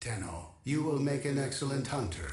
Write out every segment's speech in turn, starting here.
Tenno, you will make an excellent hunter.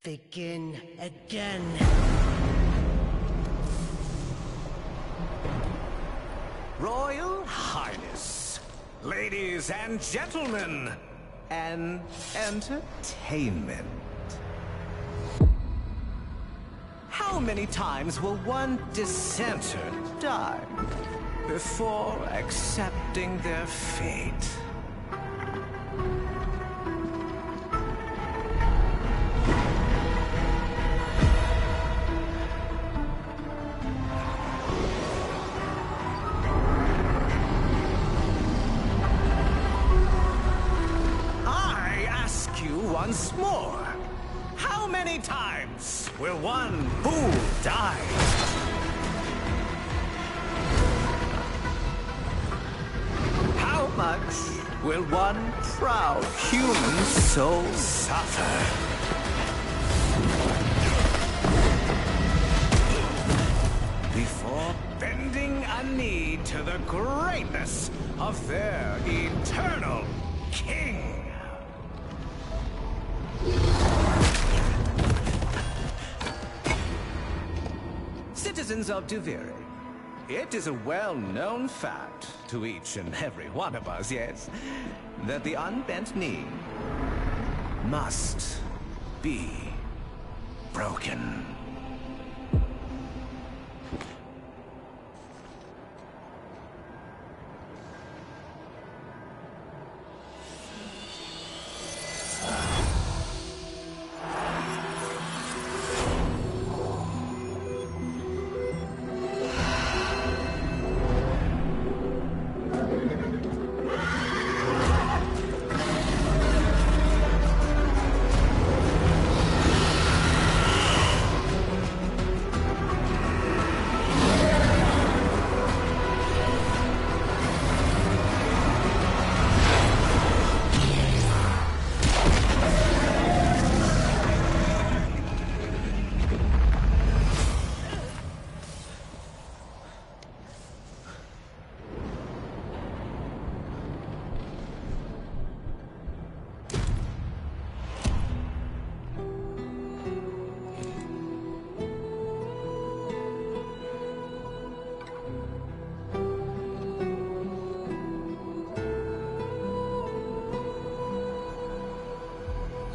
Begin again. Royal Highness, ladies and gentlemen, an entertainment. How many times will one dissenter die before accepting their fate? Once more, how many times will one fool die? How much will one proud human soul suffer? Before bending a knee to the greatness of their eternal king? Citizens of Duviri, it is a well-known fact to each and every one of us, yes, that the unbent knee must be broken.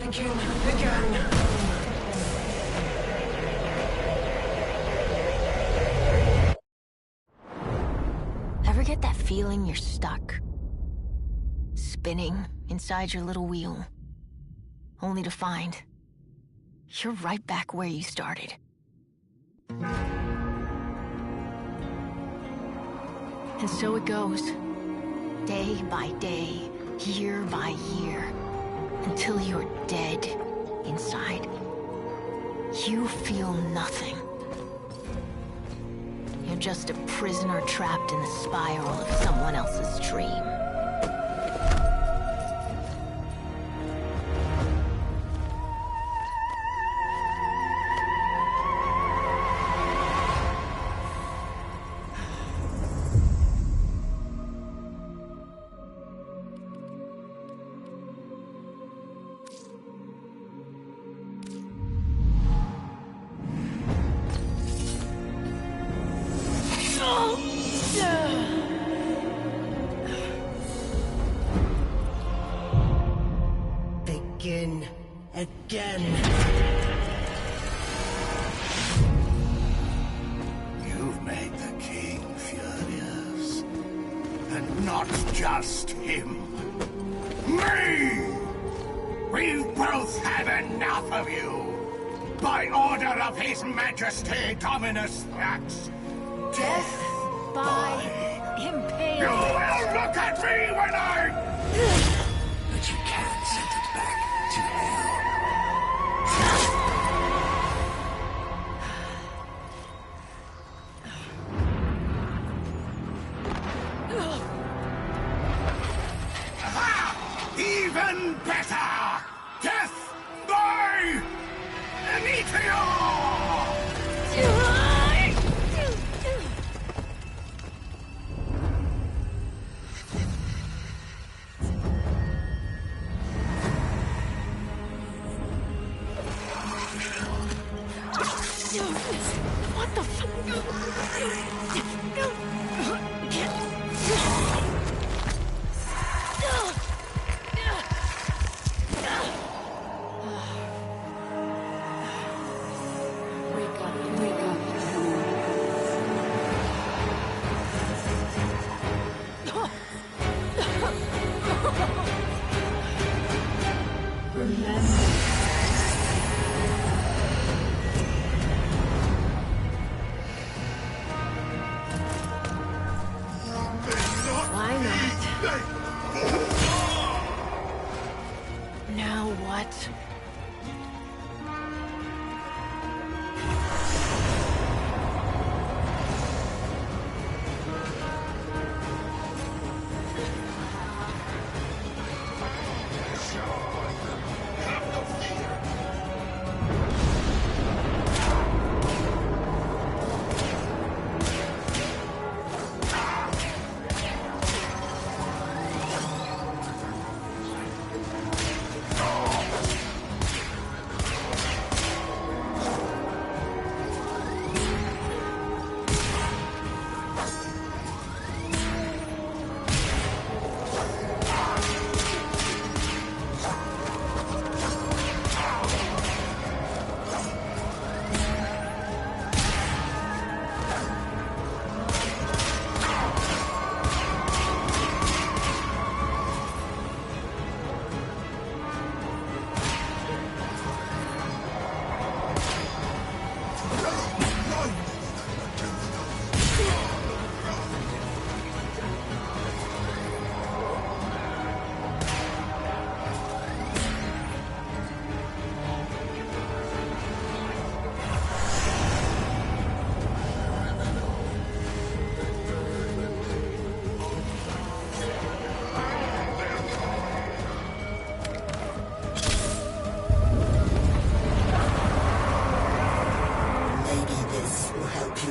Again. Ever get that feeling you're stuck? Spinning inside your little wheel, only to find you're right back where you started. And so it goes. Day by day, year by year, until you're dead inside. You feel nothing. You're just a prisoner trapped in the spiral of someone else's dream. Begin again. You've made the king furious. And not just him. Me! We've both had enough of you! By order of His Majesty Dominus Thrax! Death by You impale. will look at me when I... But you can't send it back to hell. Even better! Death by meteor! What the Wake up, wake up. Why not? Now what?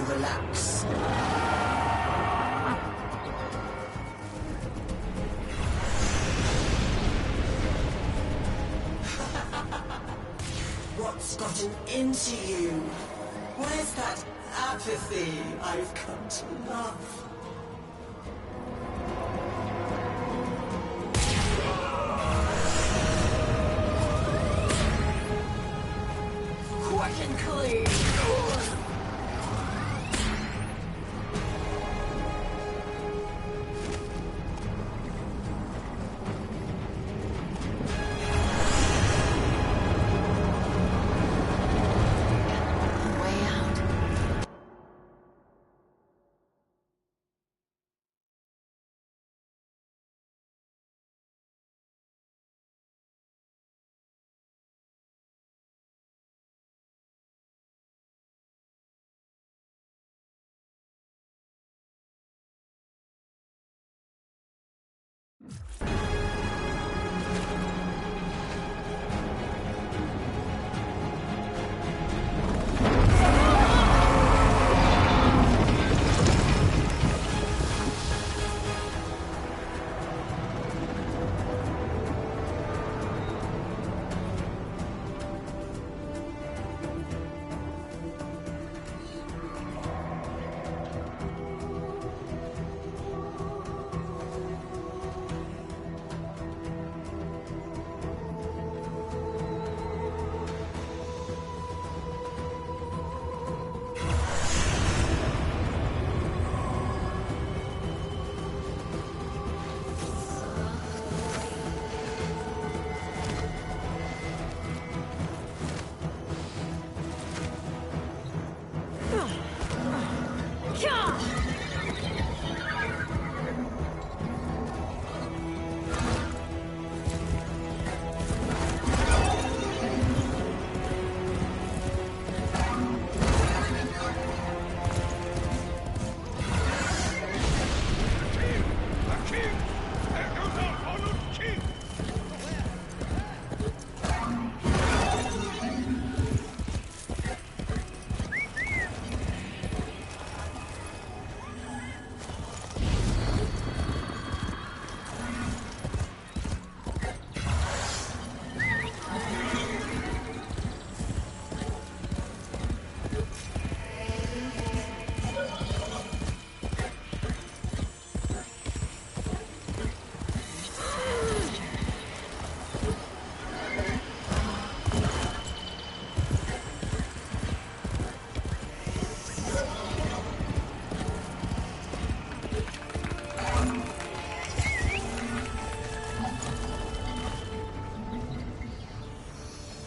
Relax. What's gotten into you? Where's that apathy I've come to love? Quick and clean!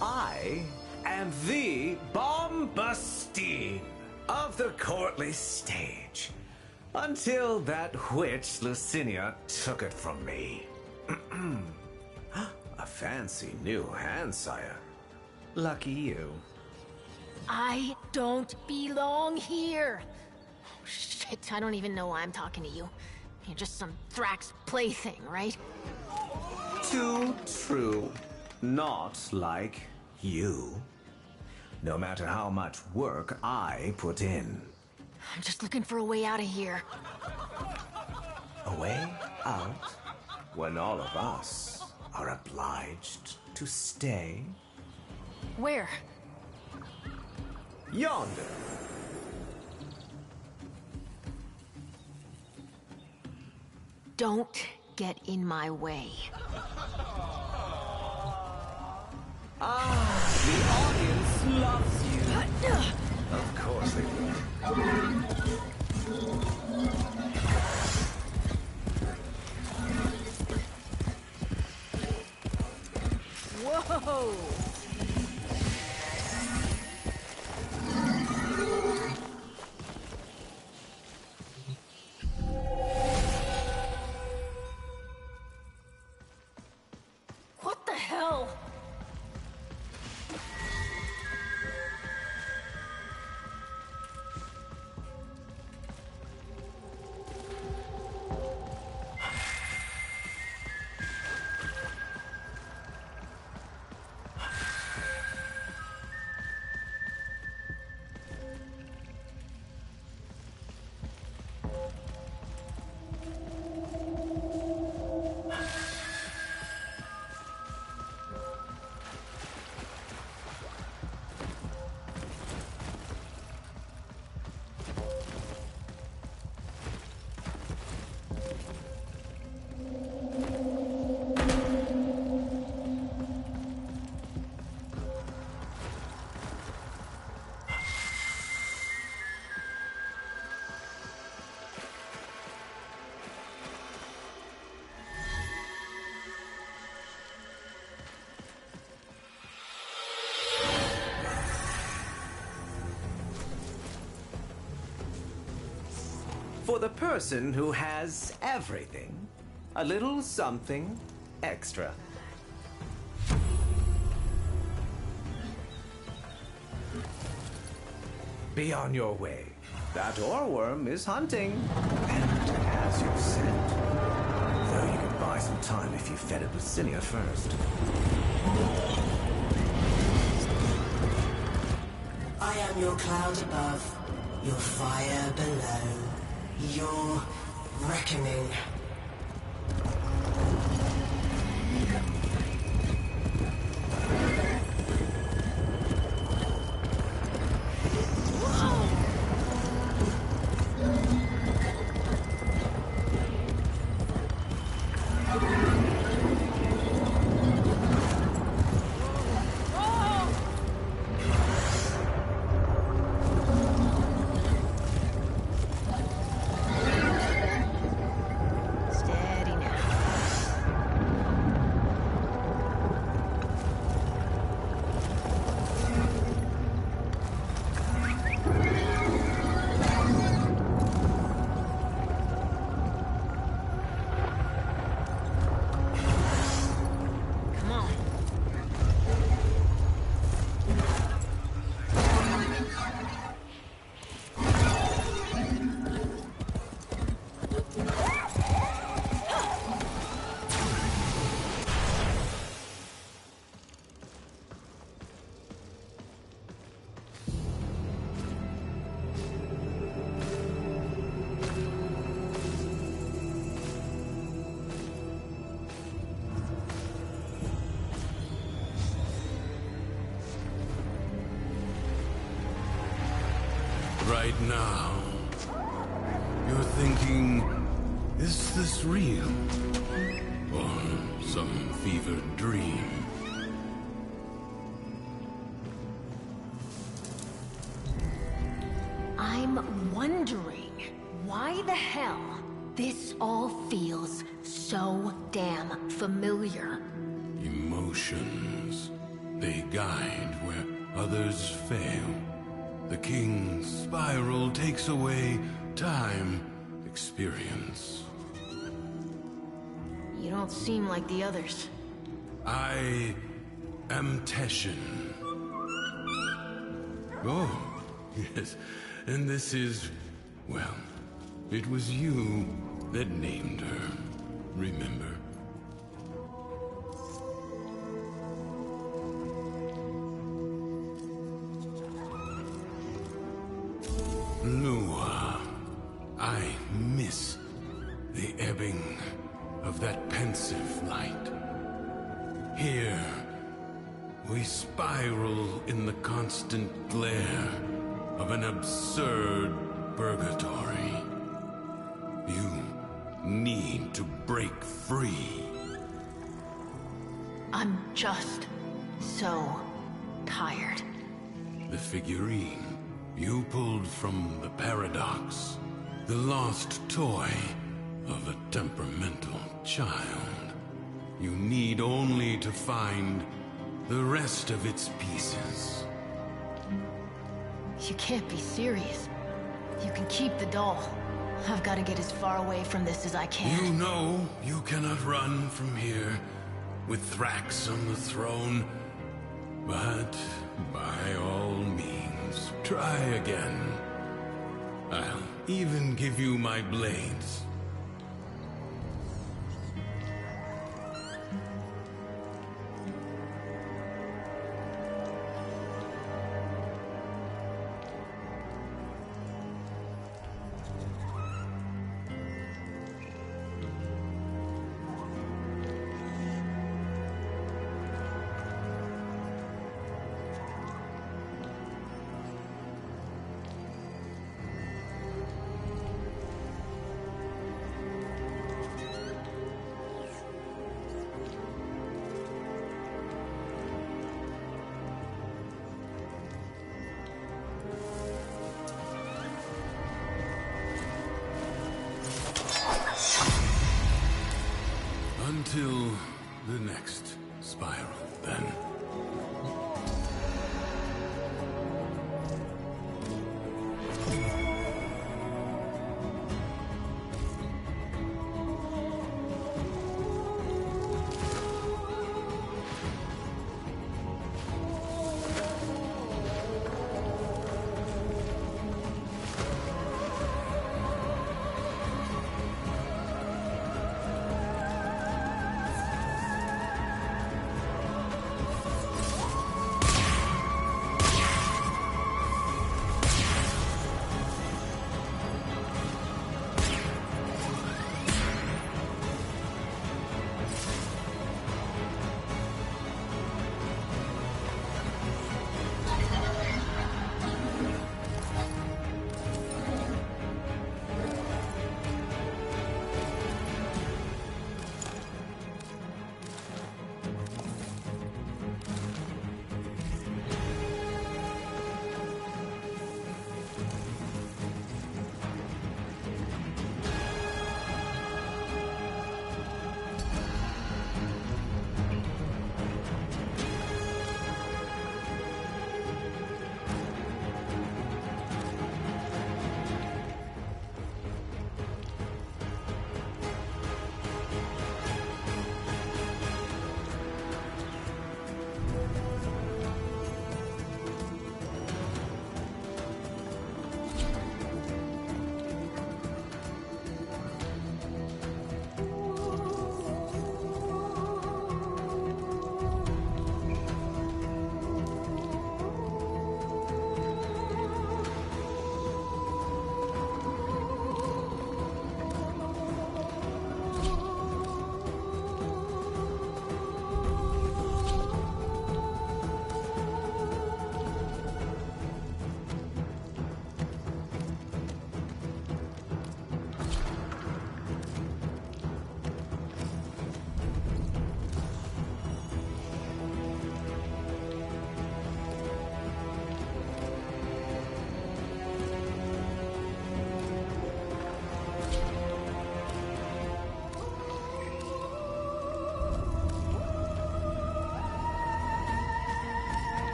I am the Bombastine of the courtly stage. Until that witch Lucinia took it from me. A fancy new hand, sire. Lucky you. I don't belong here. Oh, shit, I don't even know why I'm talking to you. You're just some Thrax plaything, right? Too true. Not like you. No matter how much work I put in. I'm just looking for a way out of here. A way out? When all of us are obliged to stay? Where? Yonder. Don't get in my way. The audience loves you. Of course they will. Whoa! What the hell? For the person who has everything, a little something extra. Be on your way. That oreworm is hunting. And as you said, though you can buy buy some time if you fed it Lucinia first. I am your cloud above, your fire below, your reckoning. Steady now. Come on. Right now, you're thinking, is this real? Or some fevered dream? I'm wondering why the hell this all feels so damn familiar. Emotions. They guide where others fail. The king's spiral takes away time, experience. You don't seem like the others. I am Teshin. Oh, yes. And this is, well, it was you that named her. Remember? Lua, I miss the ebbing of that pensive light. Here, we spiral in the constant glare of an absurd purgatory. You need to break free. I'm just so tired. The figurine you pulled from the paradox, the lost toy of a temperamental child. You need only to find the rest of its pieces. You can't be serious. You can keep the doll. I've got to get as far away from this as I can. You know you cannot run from here with Thrax on the throne, but by all means, try again. I'll even give you my blades. Until the next spiral, then.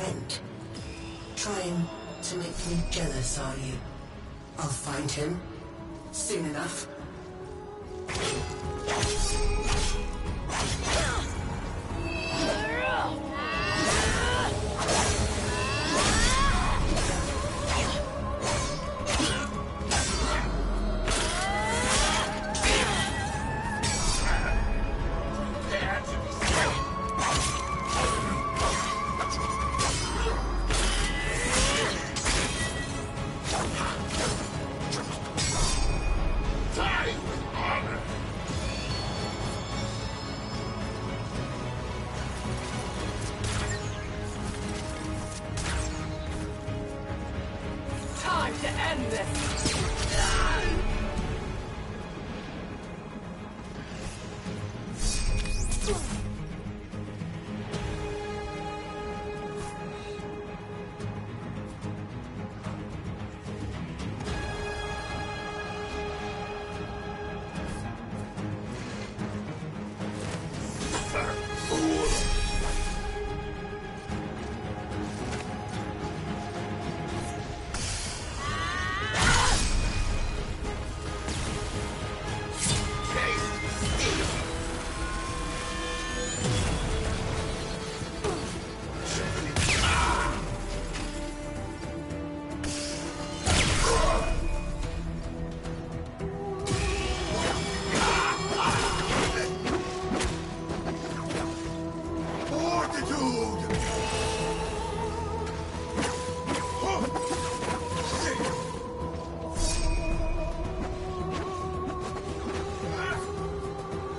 friend. Trying to make me jealous, are you? I'll find him. Soon enough. Time to end this!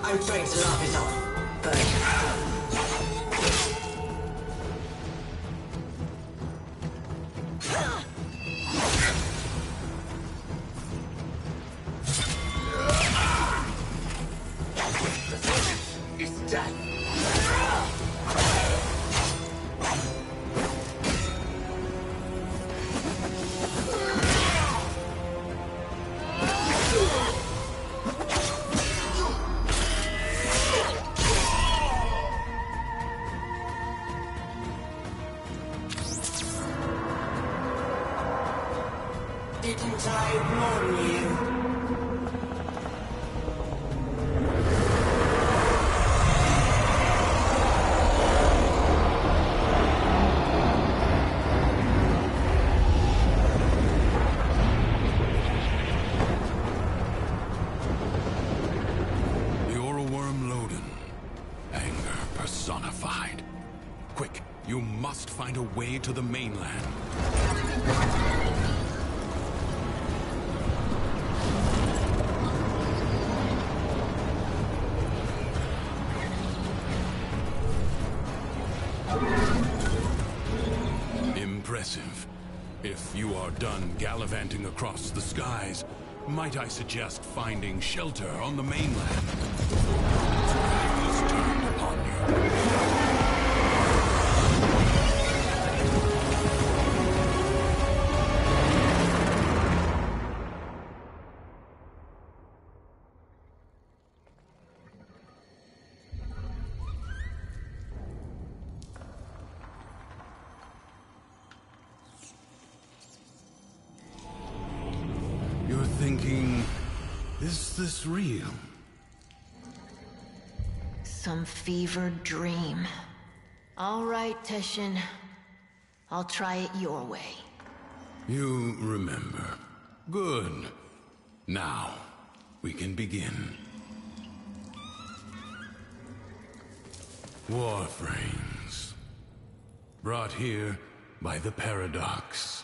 I'm trying to laugh it off, but... It's death! Didn't I warn you? You're a worm, Loden. Anger personified. Quick, you must find a way to the mainland. Impressive. If you are done gallivanting across the skies, might I suggest finding shelter on the mainland before the is turned upon you? You're thinking, is this real? Some fevered dream. All right, Teshin. I'll try it your way. You remember. Good. Now, we can begin. Warframes. Brought here by the Paradox.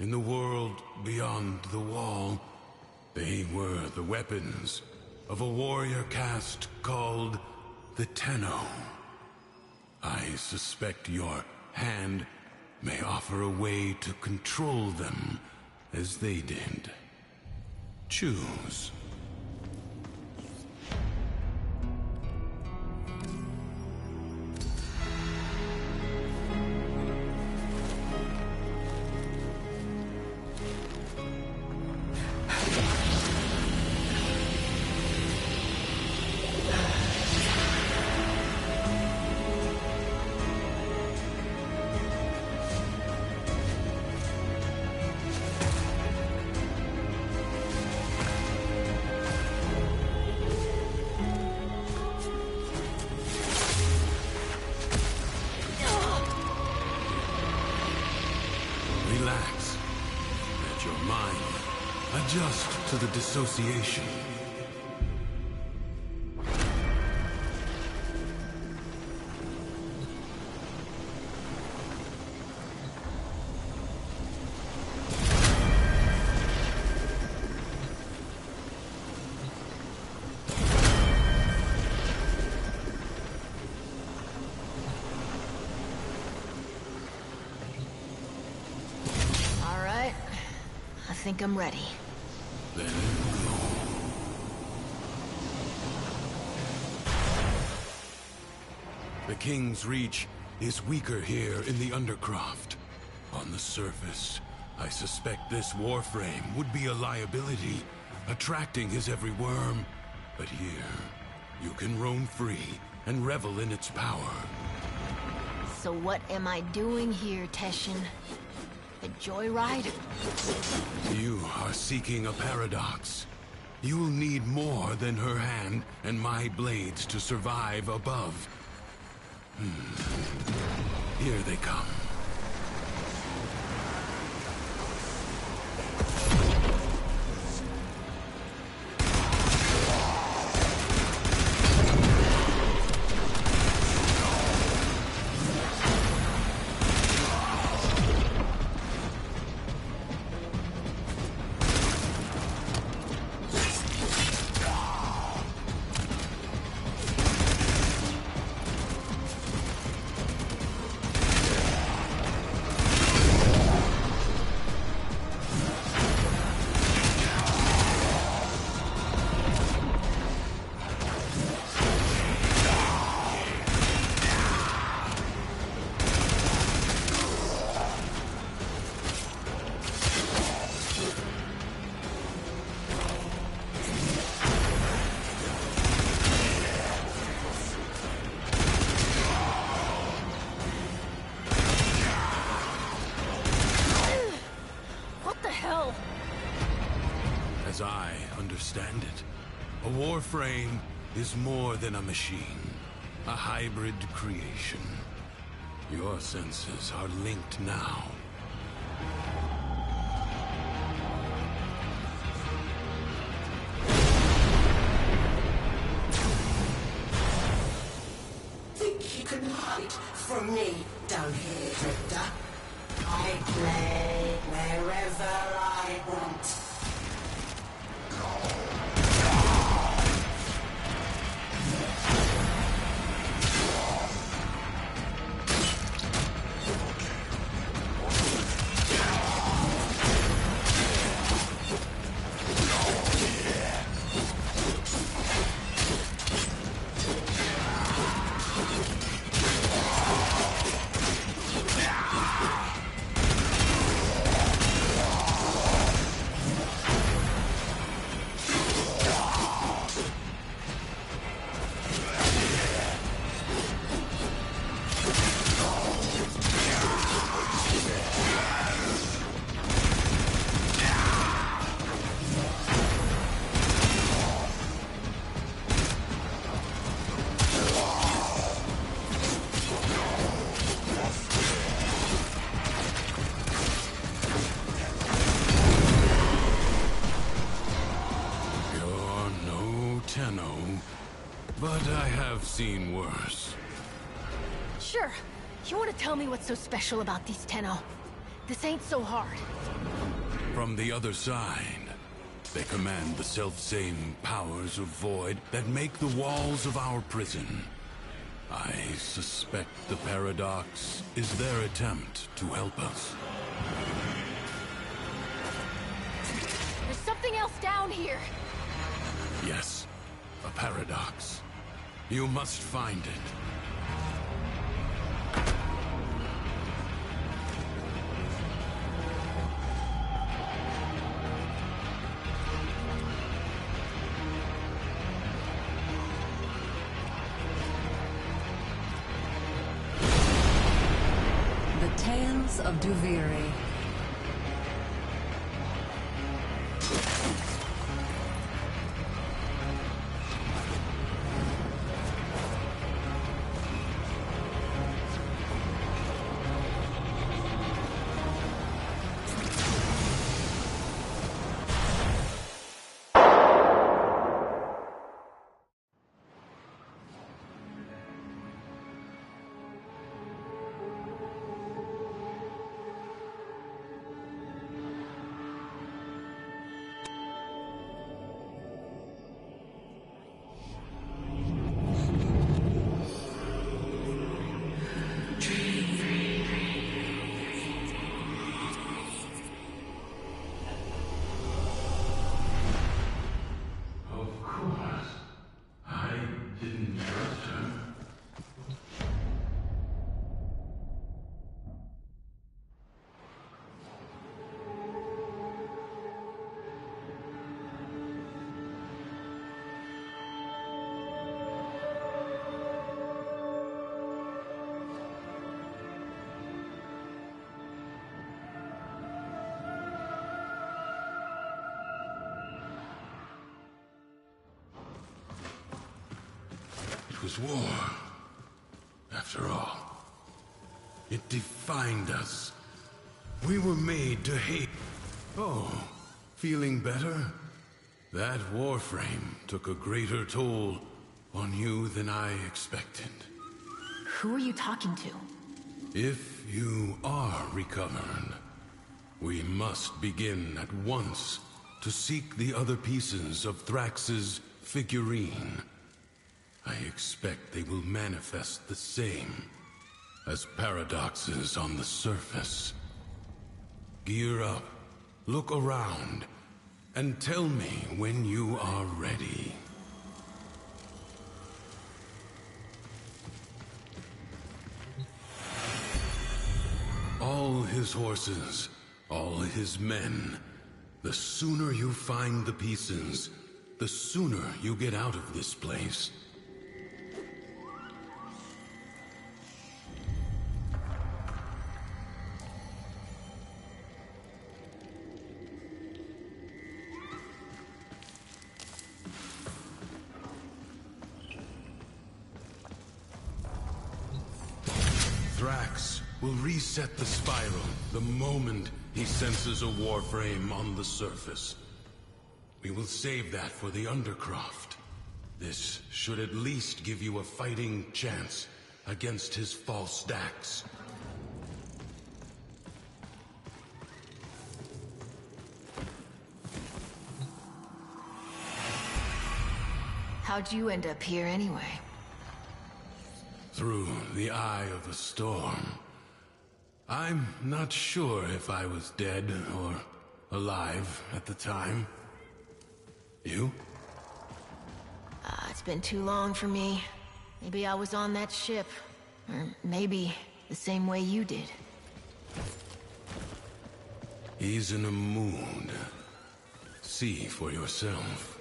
In the world beyond the wall, they were the weapons of a warrior caste called the Tenno. I suspect your hand may offer a way to control them as they did. Choose. relax. Let your mind adjust to the dissociation. I think I'm ready. Then go. The King's Reach is weaker here in the Undercroft. On the surface, I suspect this warframe would be a liability, attracting his every worm. But here, you can roam free and revel in its power. So what am I doing here, Teshin? A joyride? You are seeking a paradox. You'll need more than her hand and my blades to survive above. Here they come. As I understand it, a warframe is more than a machine, a hybrid creation. Your senses are linked now. Think you can hide from me down here, Drifter? I play wherever I want. But I have seen worse. Sure. You want to tell me what's so special about these Tenno? This ain't so hard. From the other side, they command the self-same powers of void that make the walls of our prison. I suspect the paradox is their attempt to help us. There's something else down here. Yes, a paradox. You must find it. The Tales of Duviri. was war. After all, it defined us. We were made to hate. Oh, feeling better? That warframe took a greater toll on you than I expected. Who are you talking to? If you are recovered, we must begin at once to seek the other pieces of Thrax's figurine. I expect they will manifest the same as paradoxes on the surface. Gear up, look around, and tell me when you are ready. All his horses, all his men. The sooner you find the pieces, the sooner you get out of this place. Thrax will reset the spiral the moment he senses a warframe on the surface. We will save that for the Undercroft. This should at least give you a fighting chance against his false Dax. How'd you end up here anyway? Through the eye of a storm. I'm not sure if I was dead or alive at the time. You? It's been too long for me. Maybe I was on that ship. Or maybe the same way you did. He's in a mood. See for yourself.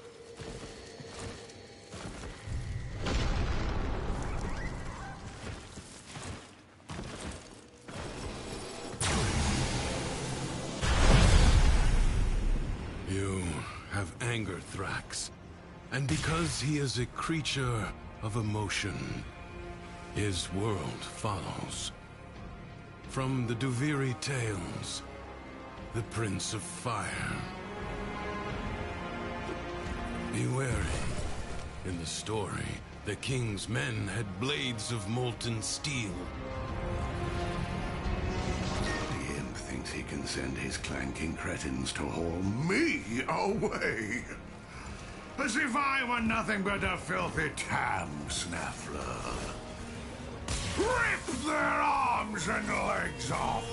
You have angered Thrax, and because he is a creature of emotion, his world follows. From the Duviri tales, the Prince of Fire. Be wary. In the story, the king's men had blades of molten steel. The imp thinks he can send his clanking cretins to haul me away. As if I were nothing but a filthy tam snaffler. Rip their arms and legs off!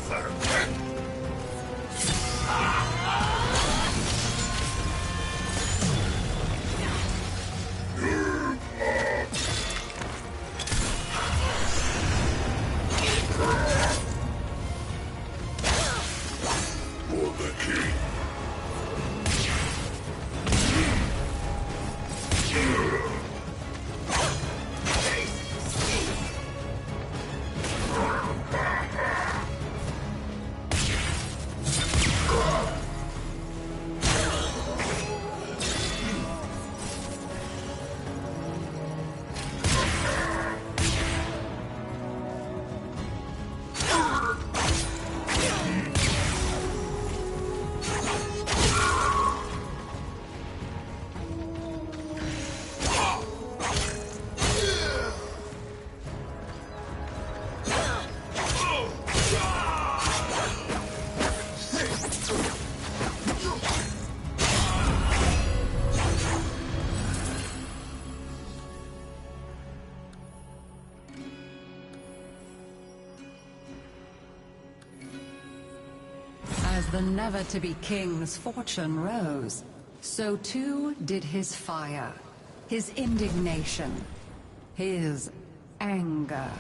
For the king. As the never-to-be-king's fortune rose, so too did his fire, his indignation, his anger.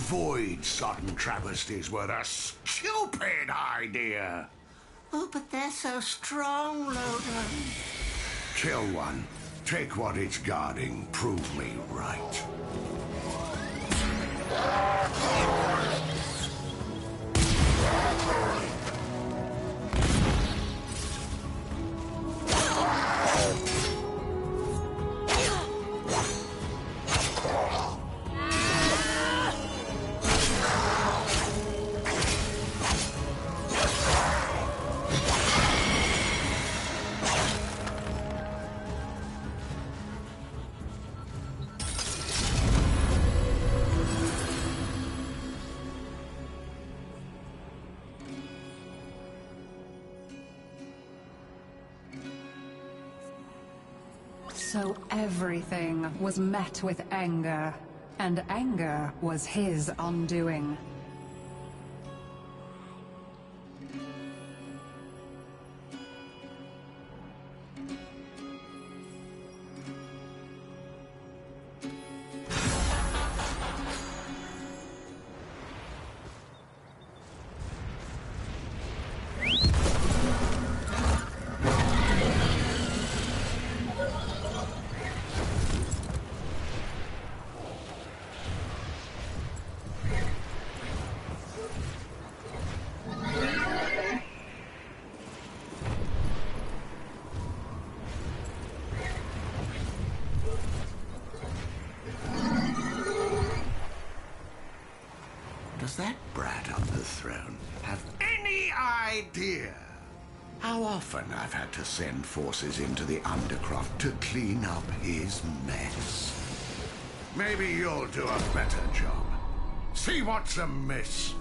avoid sudden travesties were a stupid idea. Oh, but they're so strong, Loden. Kill one. Take what it's guarding. Prove me right. So everything was met with anger, and anger was his undoing. Does that brat on the throne have any idea how often I've had to send forces into the Undercroft to clean up his mess? Maybe you'll do a better job. See what's amiss.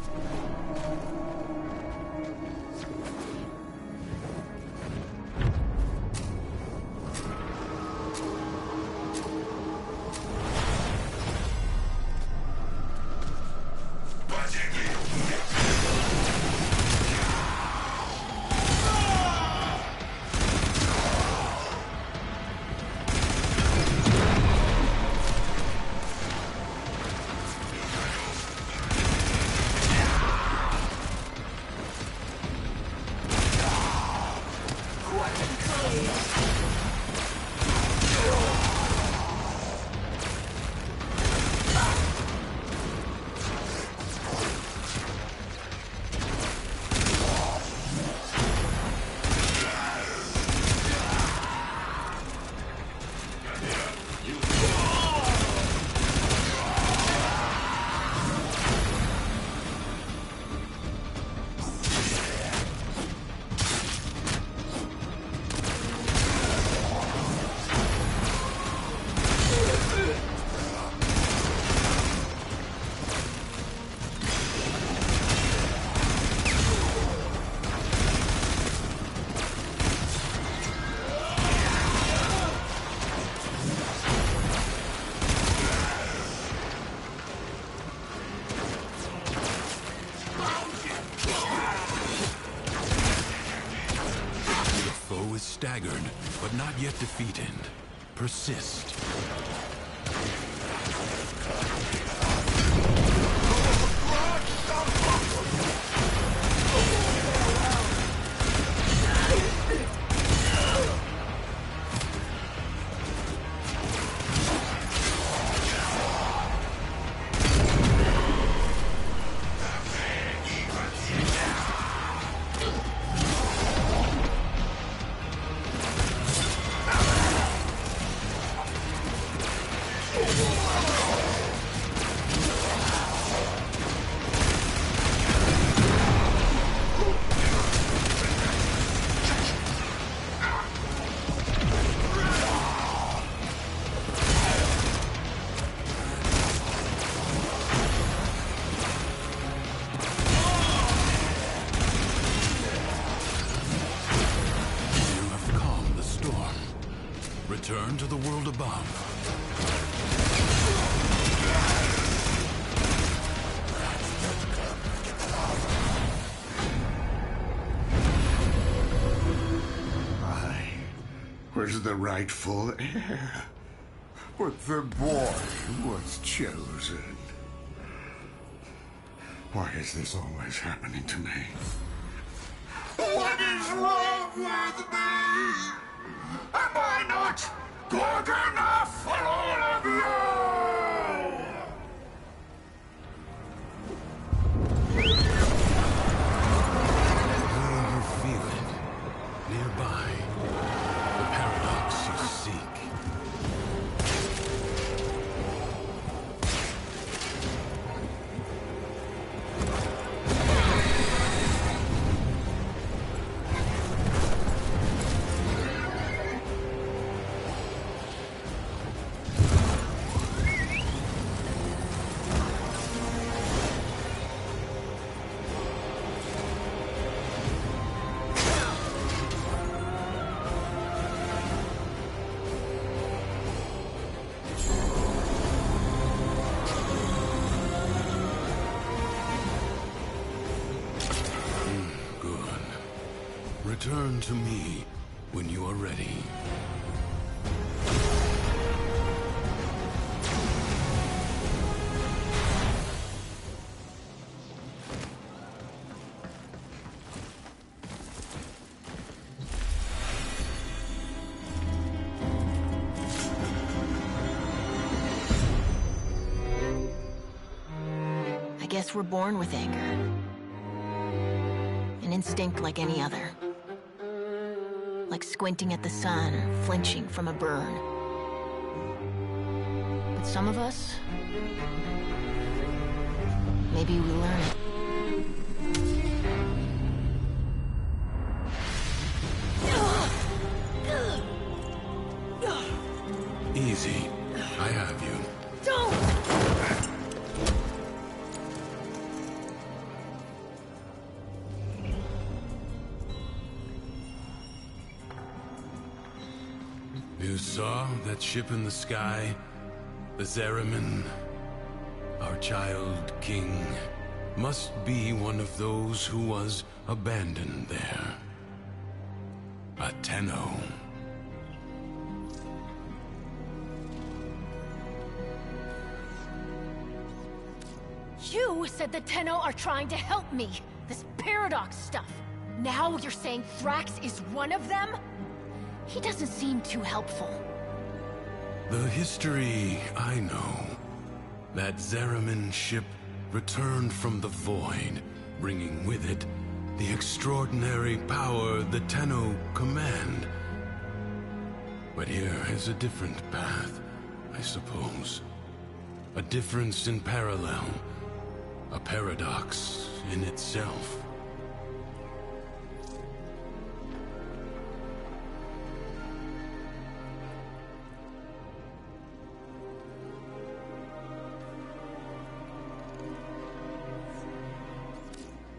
Staggered, but not yet defeated. Persist. Return to the world above. I was the rightful heir, but the boy was chosen. Why is this always happening to me? What is wrong with me? Am I not good enough for all of you? You feel it. Nearby. The paradox you seek. Return to me when you are ready. I guess we're born with anger. An instinct like any other. Like squinting at the sun or flinching from a burn. But some of us, maybe we learn it. Easy. I have you. Don't! You saw that ship in the sky? The Zariman? Our child king must be one of those who was abandoned there. A Tenno. You said the Tenno are trying to help me. This paradox stuff. Now you're saying Thrax is one of them? He doesn't seem too helpful. The history I know. That Zariman ship returned from the void, bringing with it the extraordinary power the Tenno command. But here is a different path, I suppose. A difference in parallel. A paradox in itself.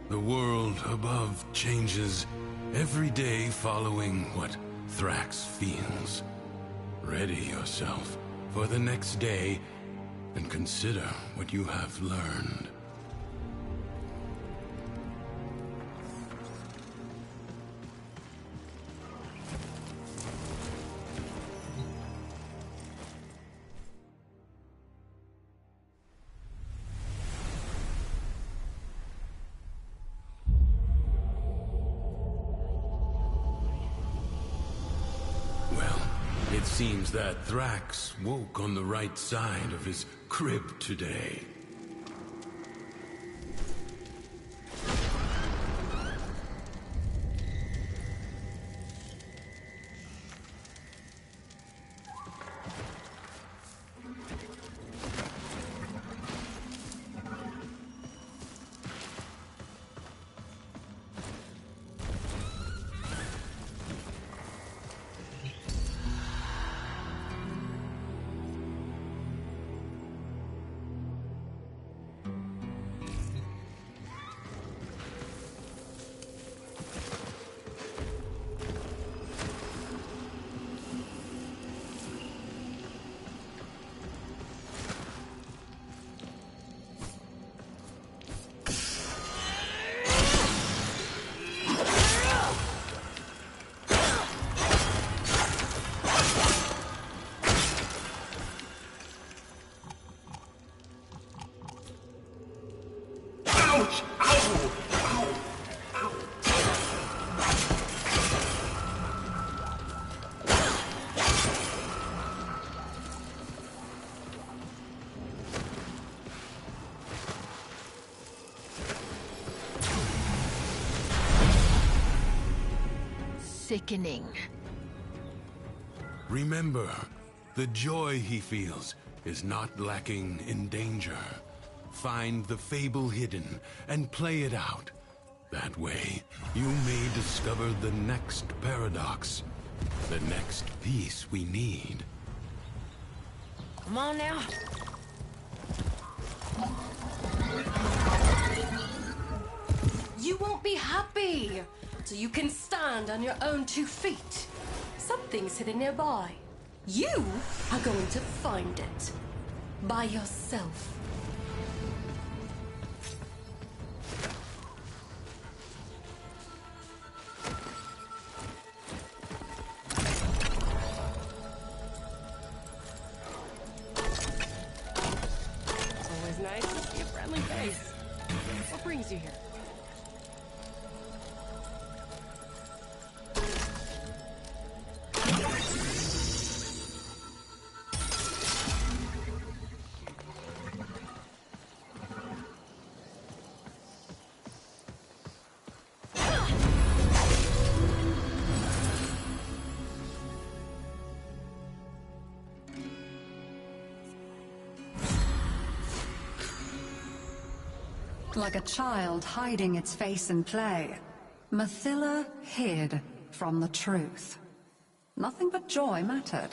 The world above changes every day following what Thrax feels. Ready yourself for the next day and consider what you have learned. It seems that Thrax woke on the right side of his crib today. Ouch! Ow! Ow! Ow! Sickening. Remember, the joy he feels is not lacking in danger. Find the fable hidden and play it out. That way, you may discover the next paradox, the next piece we need. Come on now. You won't be happy till you can stand on your own 2 feet. Something's hidden nearby. You are going to find it. By yourself. It's always nice to see a friendly face. What brings you here? Like a child hiding its face in play, Mathila hid from the truth. Nothing but joy mattered.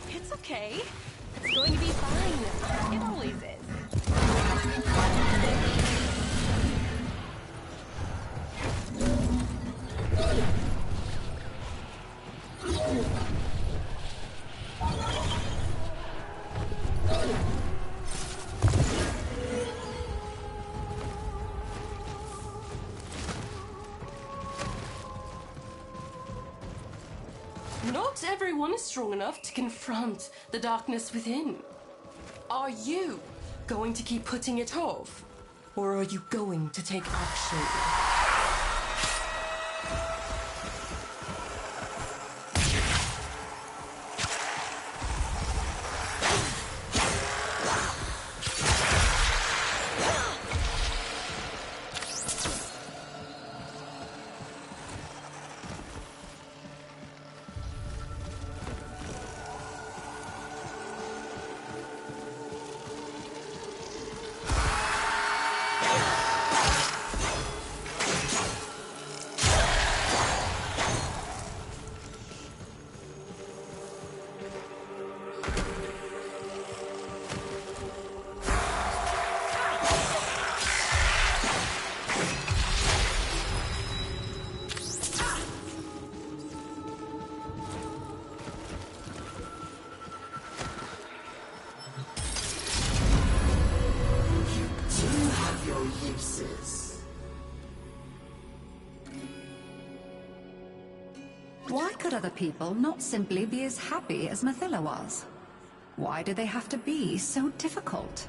It's okay. It's going to be fine. It always is. Not everyone is strong enough to confront the darkness within. Are you going to keep putting it off? Or are you going to take action? Why could other people not simply be as happy as Mathila was? Why did they have to be so difficult?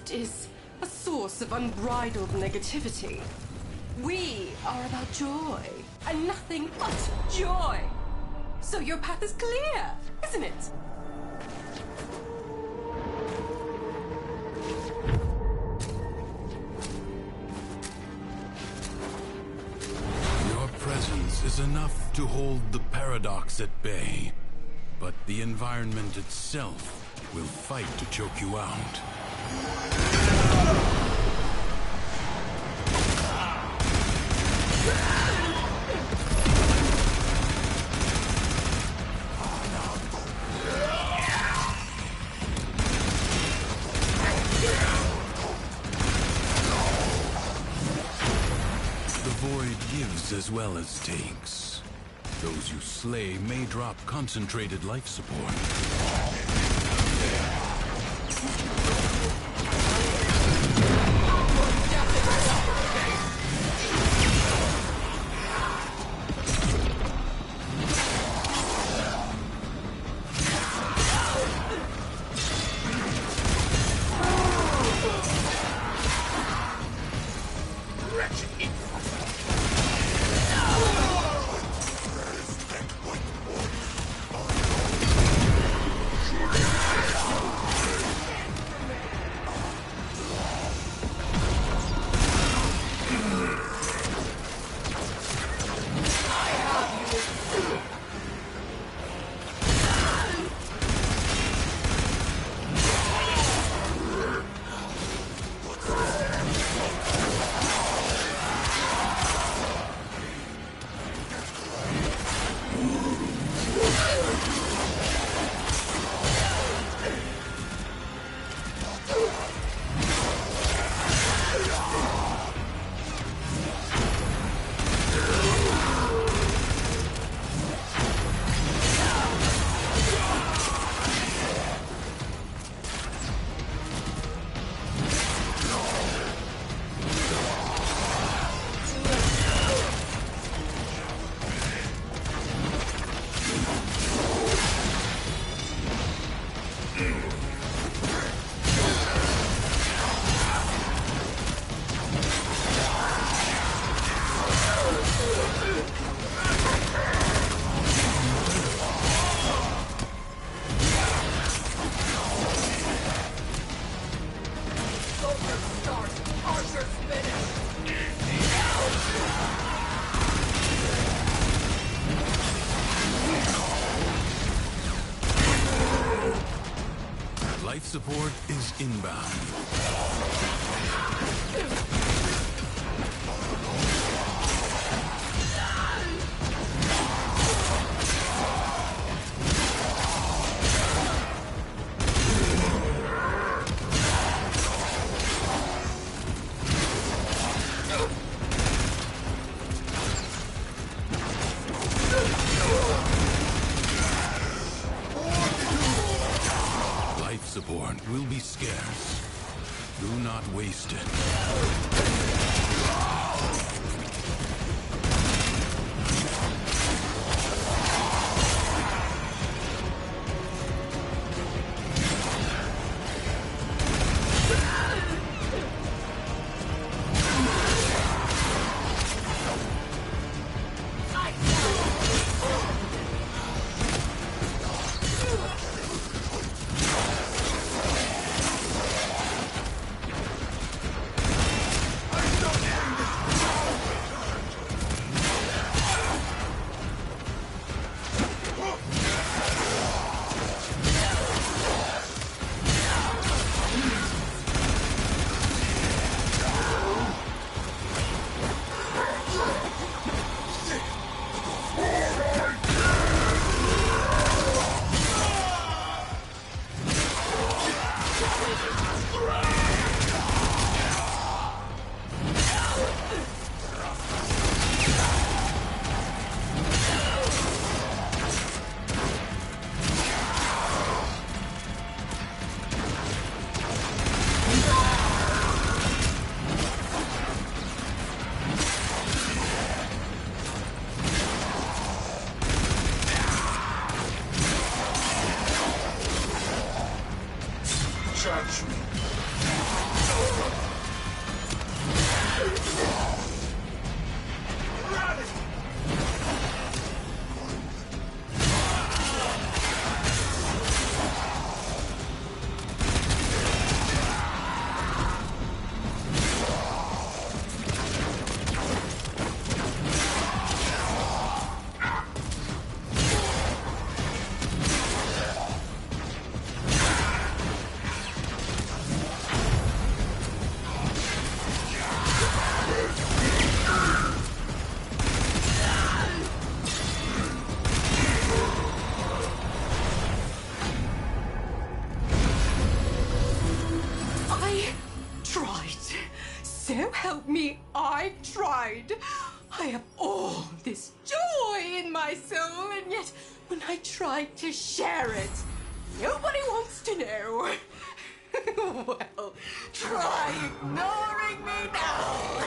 Is a source of unbridled negativity. We are about joy, and nothing but joy. So your path is clear, isn't it? Your presence is enough to hold the paradox at bay, but the environment itself will fight to choke you out. void gives as well as takes. Those you slay may drop concentrated life support. Life support is inbound. Life support will be scarce. Do not waste it. So help me, I tried. I have all this joy in my soul, and yet when I try to share it, nobody wants to know. Well, try ignoring me now.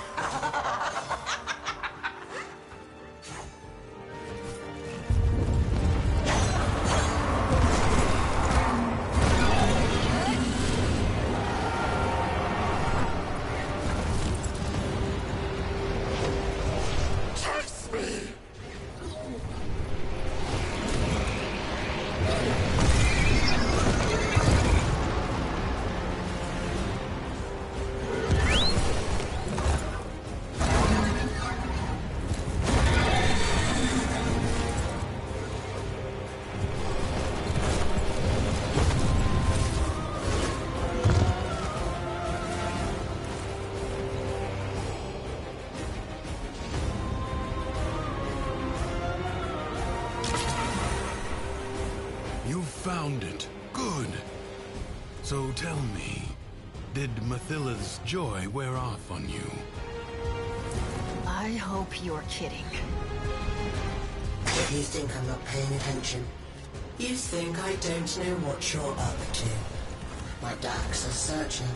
You found it. Good. So tell me, did Mathilla's joy wear off on you? I hope you're kidding. If you think I'm not paying attention, you think I don't know what you're up to. My ducks are searching.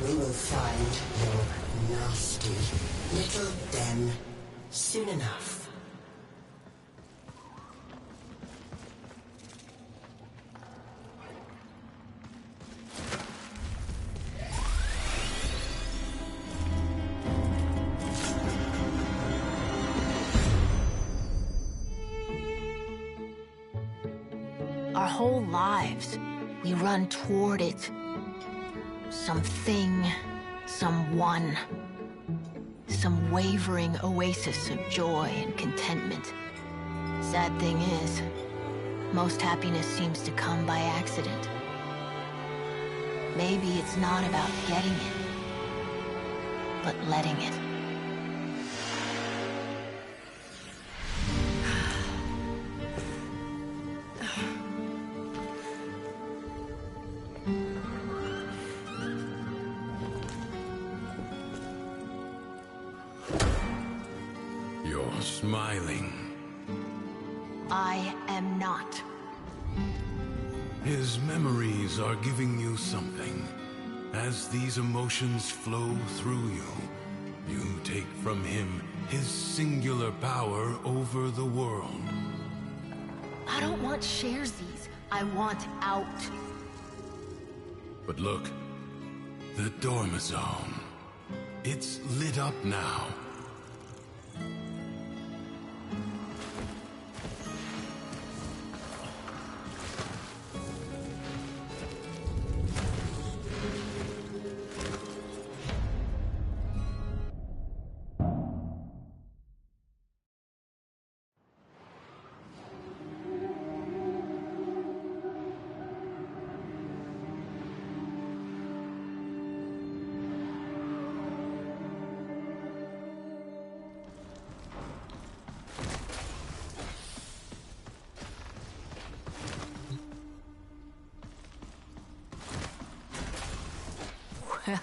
We will find your nasty little den soon enough. Our whole lives, we run toward it. Something, someone. Some wavering oasis of joy and contentment. Sad thing is, most happiness seems to come by accident. Maybe it's not about getting it, but letting it. You're smiling. I am not. His memories are giving you something. As these emotions flow through you, you take from him his singular power over the world. I don't want sharesies. I want out. But look, the Dormizone. It's lit up now.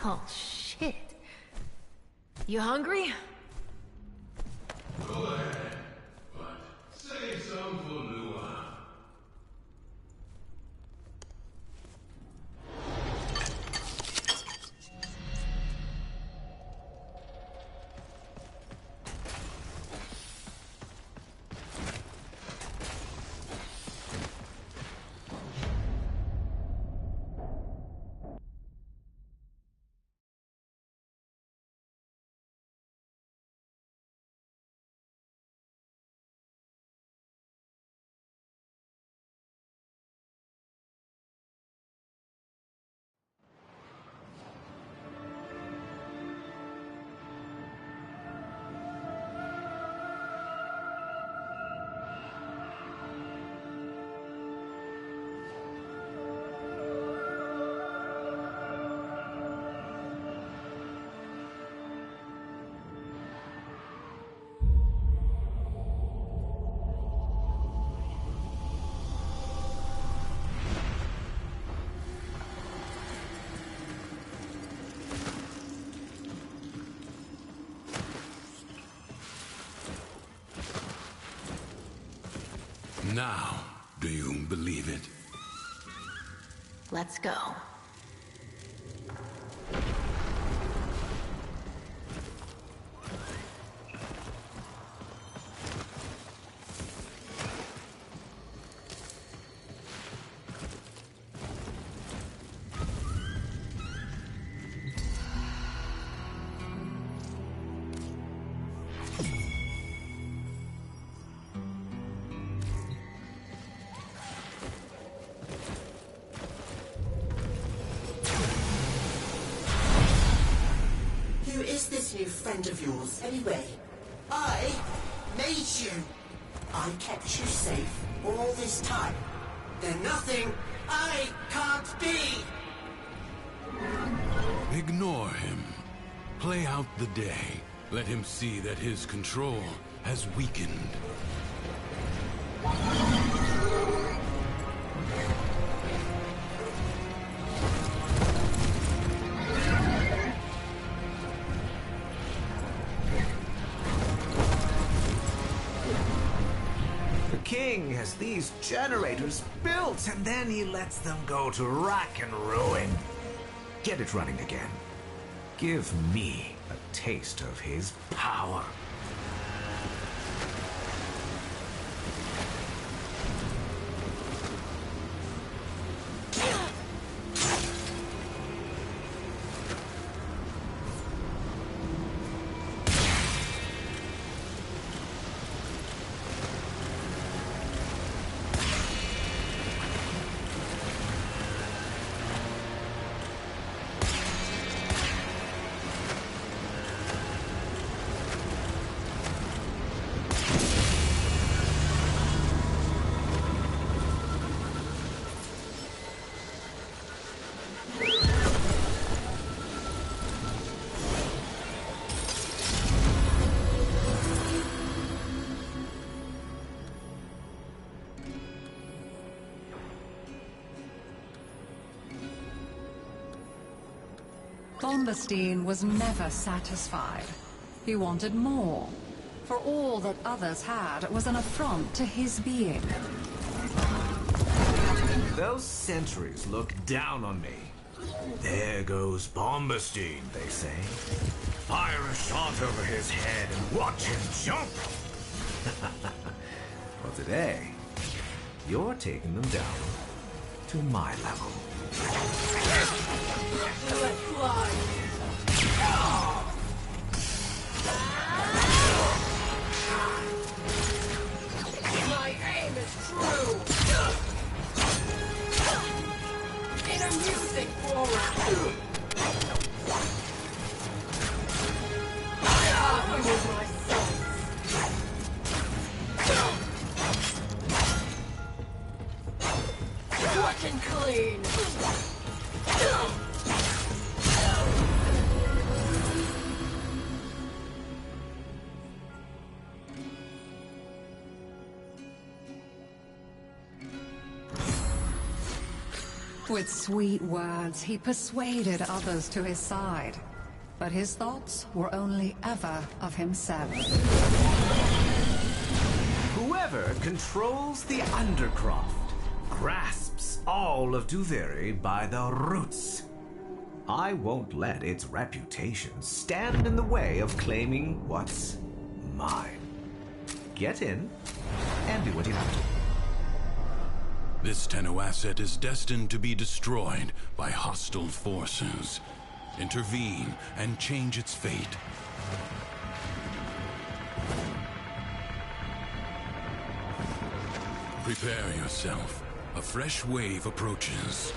Well, shit. You hungry? Go ahead, but save some for Lua. Now, do you believe it? Let's go. Who is this new friend of yours, anyway? I made you. I kept you safe all this time. There's nothing I can't be. Ignore him. Play out the day. Let him see that his control has weakened. The king has these generators built, and then he lets them go to rack and ruin. Get it running again. Give me a taste of his power. Bombastine was never satisfied. He wanted more. For all that others had was an affront to his being. Those sentries look down on me. There goes Bombastine, they say. Fire a shot over his head and watch him jump. Well, today, you're taking them down to my level. My aim is true! Inner music forward! You were my sons! Working clean! With sweet words, he persuaded others to his side. But his thoughts were only ever of himself. Whoever controls the Undercroft grasps all of Duviri by the roots. I won't let its reputation stand in the way of claiming what's mine. Get in and do what you have to. This Tenno asset is destined to be destroyed by hostile forces. Intervene and change its fate. Prepare yourself. A fresh wave approaches.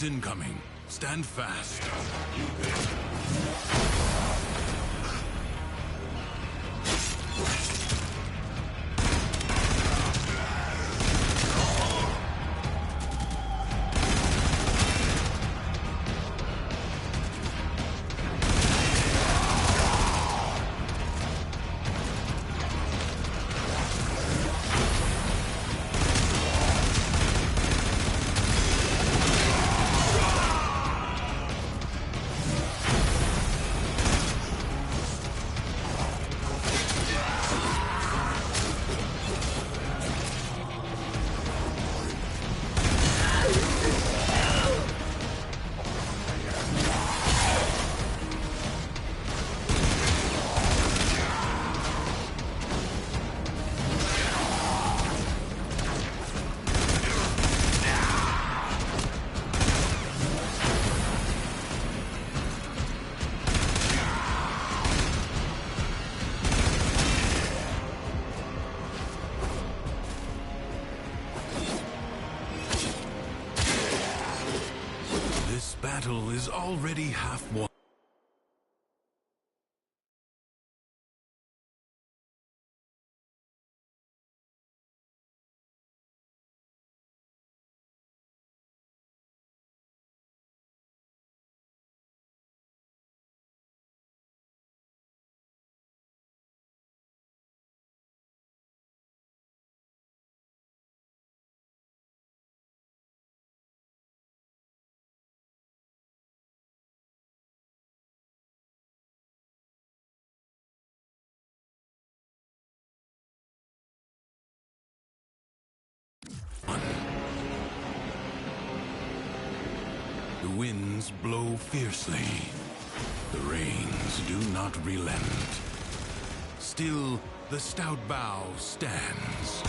Enemies incoming. Stand fast. This battle is already half won. The winds blow fiercely. The rains do not relent. Still, the stout bow stands.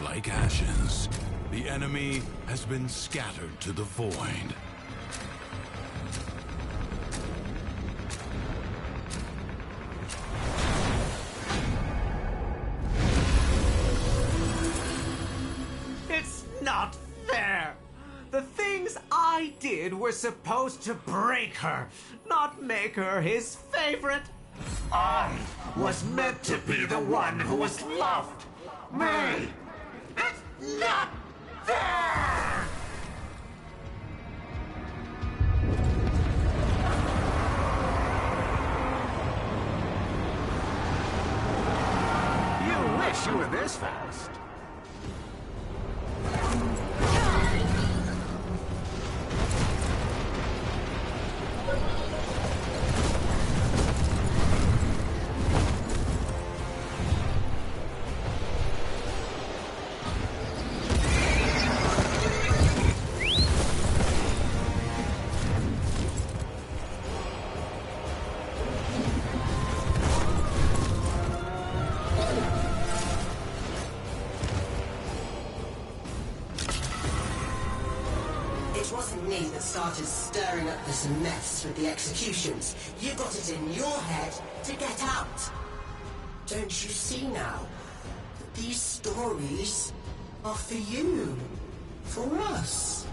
Like ashes, the enemy has been scattered to the void. It's not fair! The things I did were supposed to break her, not make her his favorite. I was meant to be the one who was loved. Me! It's not fair! You wish you were this fast. It wasn't me that started stirring up this mess with the executions. You got it in your head to get out. Don't you see now that these stories are for you, for us?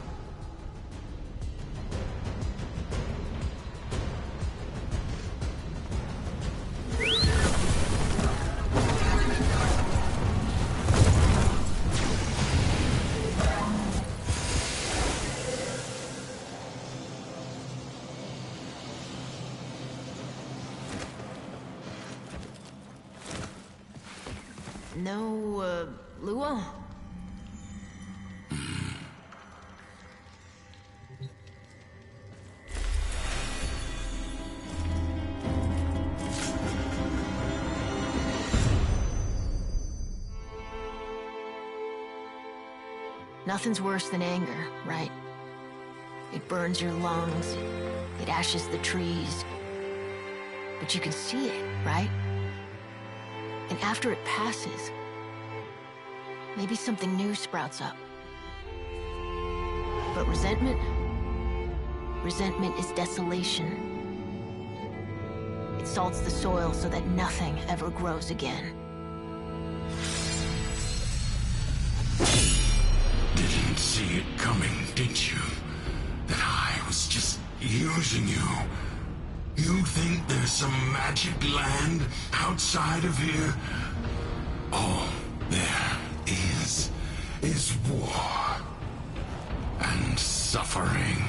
No, Lua? Nothing's worse than anger, right? It burns your lungs, it ashes the trees. But you can see it, right? And after it passes, maybe something new sprouts up. But resentment? Resentment is desolation. It salts the soil so that nothing ever grows again. Didn't see it coming, did you? That I was just using you. You think there's some magic land outside of here? All there is war and suffering.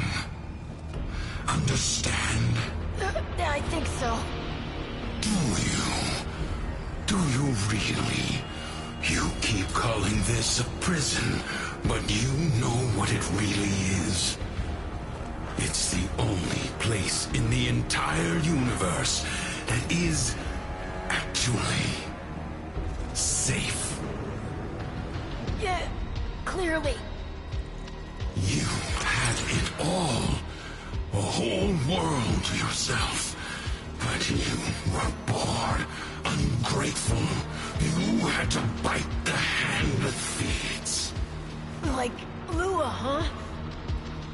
Understand? I think so. Do you really? You keep calling this a prison, but you know what it really is. It's the only place in the entire universe that is actually safe. Yeah, clearly. You had it all. A whole world to yourself. But you were bored, ungrateful. You had to bite the hand that feeds. Like Lua, huh?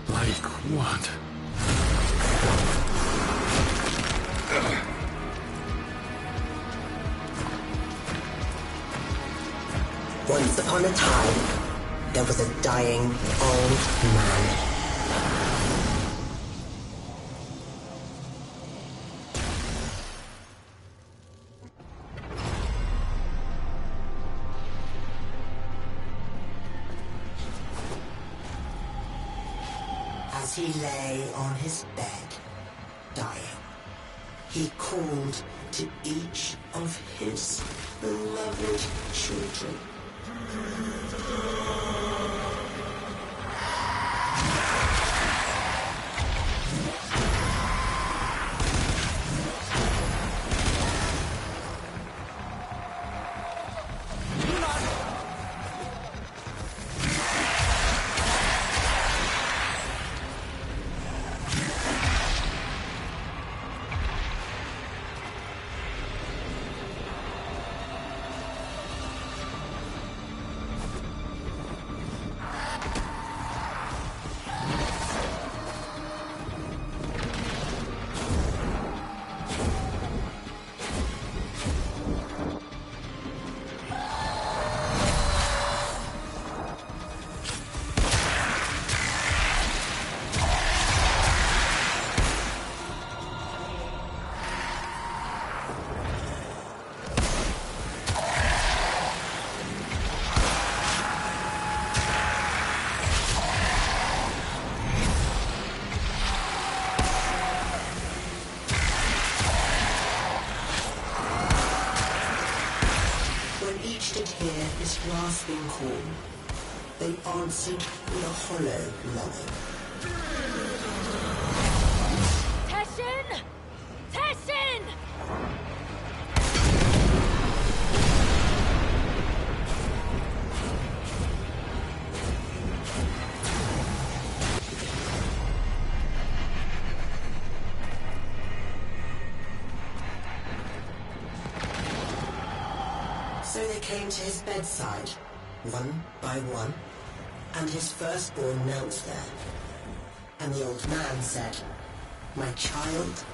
Like what? Once upon a time, there was a dying old man. As he lay on his bed, dying, he called to each of his beloved children. Rasping call, they answered with a hollow longing. Teshin! Teshin! So they came to his bedside, one by one, and his firstborn knelt there. And the old man said, my child,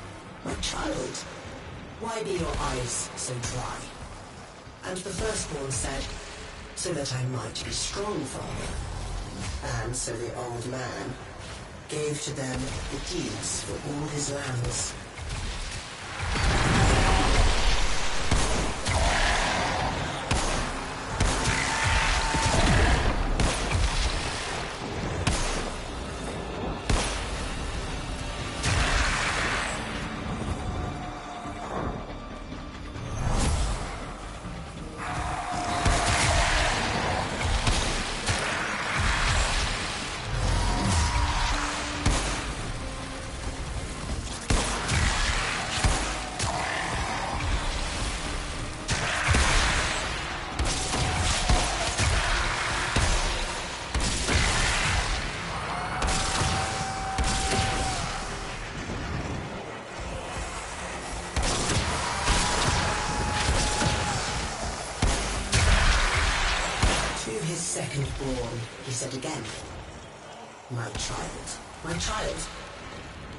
why be your eyes so dry? And the firstborn said, so that I might be strong, father. And so the old man gave to them the deeds for all his lands. second-born, he said again, my child,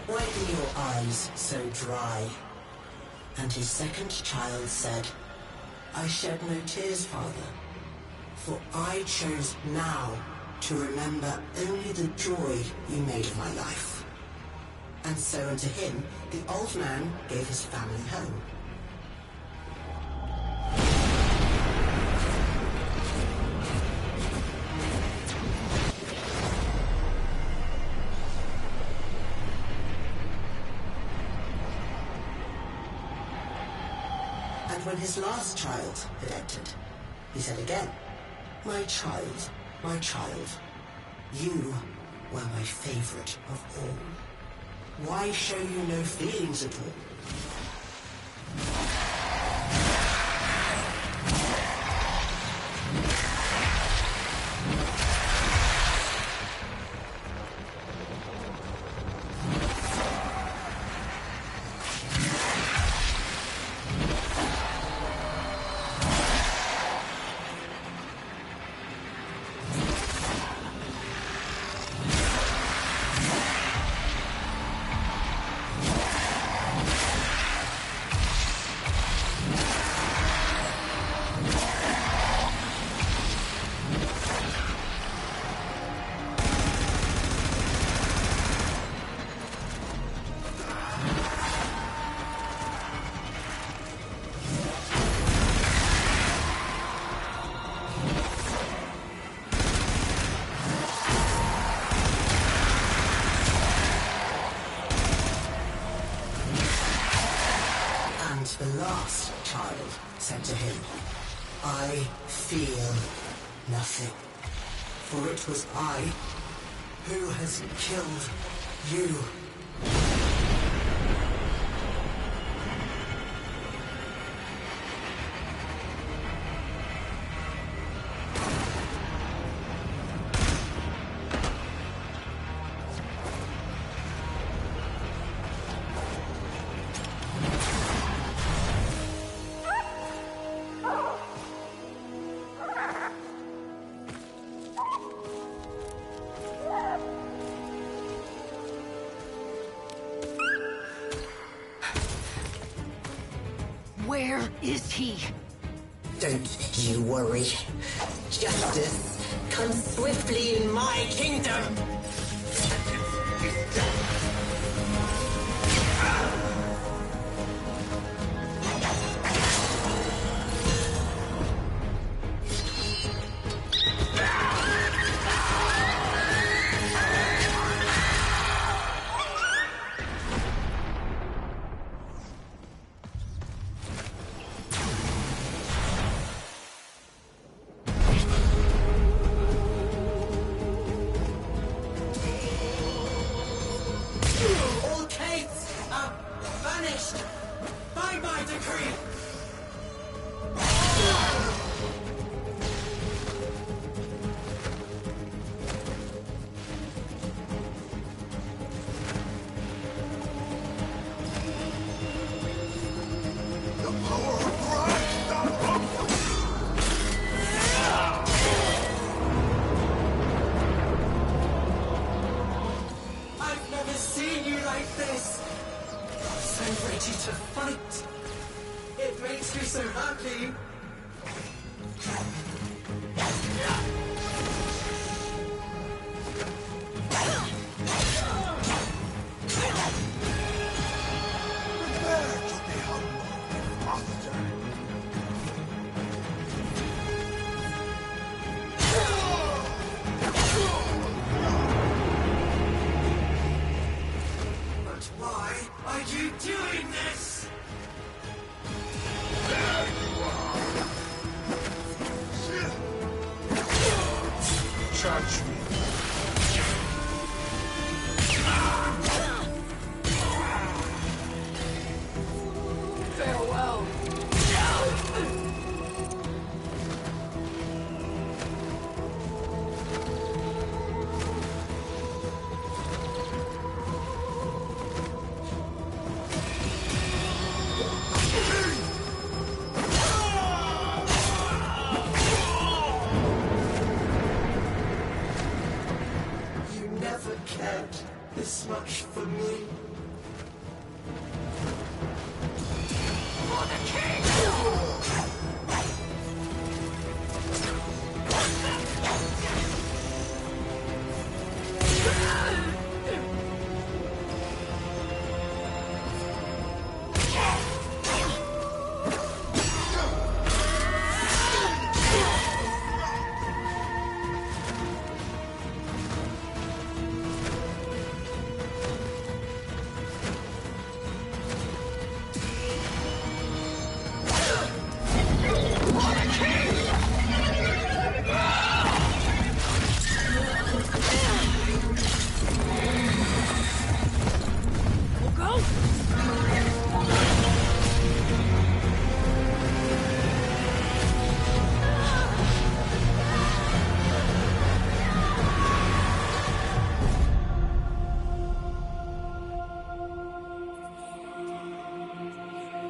why are your eyes so dry? And his second child said, I shed no tears, father, for I chose now to remember only the joy you made of my life. And so unto him, the old man gave his family home. And when his last child had entered, he said again, my child, you were my favorite of all. Why show you no feelings at all? The last child said to him, I feel nothing, for it was I who has killed you. Where is he? Don't you worry. Justice comes swiftly in my kingdom. By my decree! The power of Christ! I've never seen you like this! So ready to fight. It makes me so happy. Prepare to be humbled, master. But why are you doing this? There you are.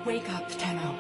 Wake up, Tenno.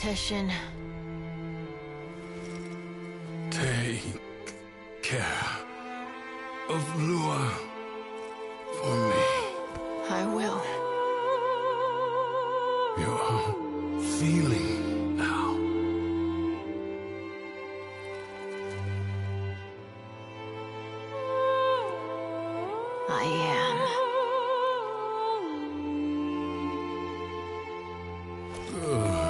Teshin. Take care of Lua for me. I will. You're feeling now. I am. Good.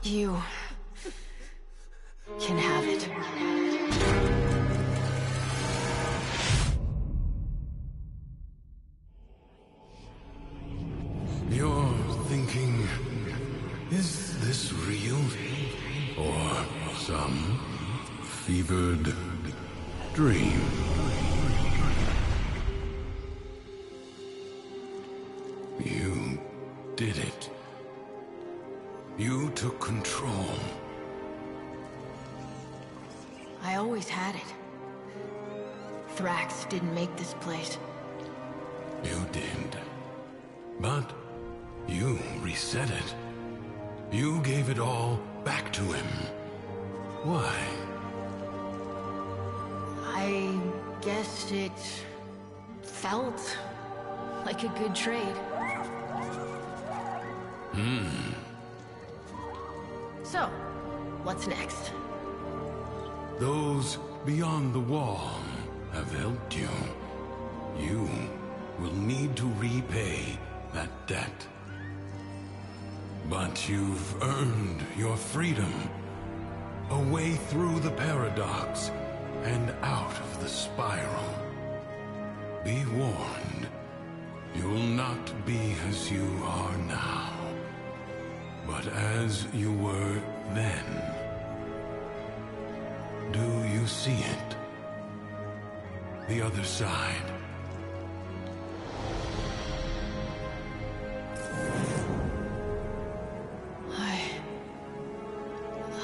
You can have it. You're thinking, is this real? Or some fevered dream? You did it. You took control. I always had it. Thrax didn't make this place. You did. But you reset it. You gave it all back to him. Why? I guess it felt like a good trade. So, what's next? Those beyond the wall have helped you. You will need to repay that debt. But you've earned your freedom. A way through the paradox and out of the spiral. Be warned, you'll not be as you are now, but as you were then. Do you see it? The other side.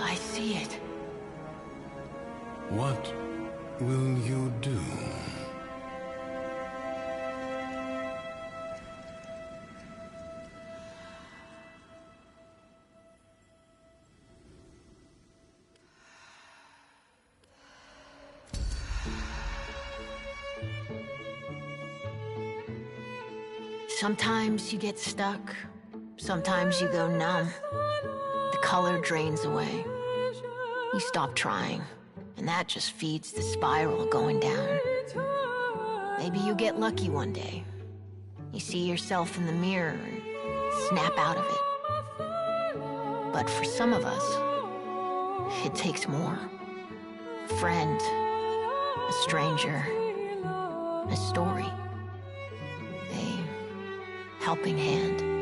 I see it. What will you do? Sometimes you get stuck. Sometimes you go numb. The color drains away. You stop trying, and that just feeds the spiral going down. Maybe you get lucky one day. You see yourself in the mirror and snap out of it. But for some of us, it takes more. A friend, a stranger, a story, a helping hand.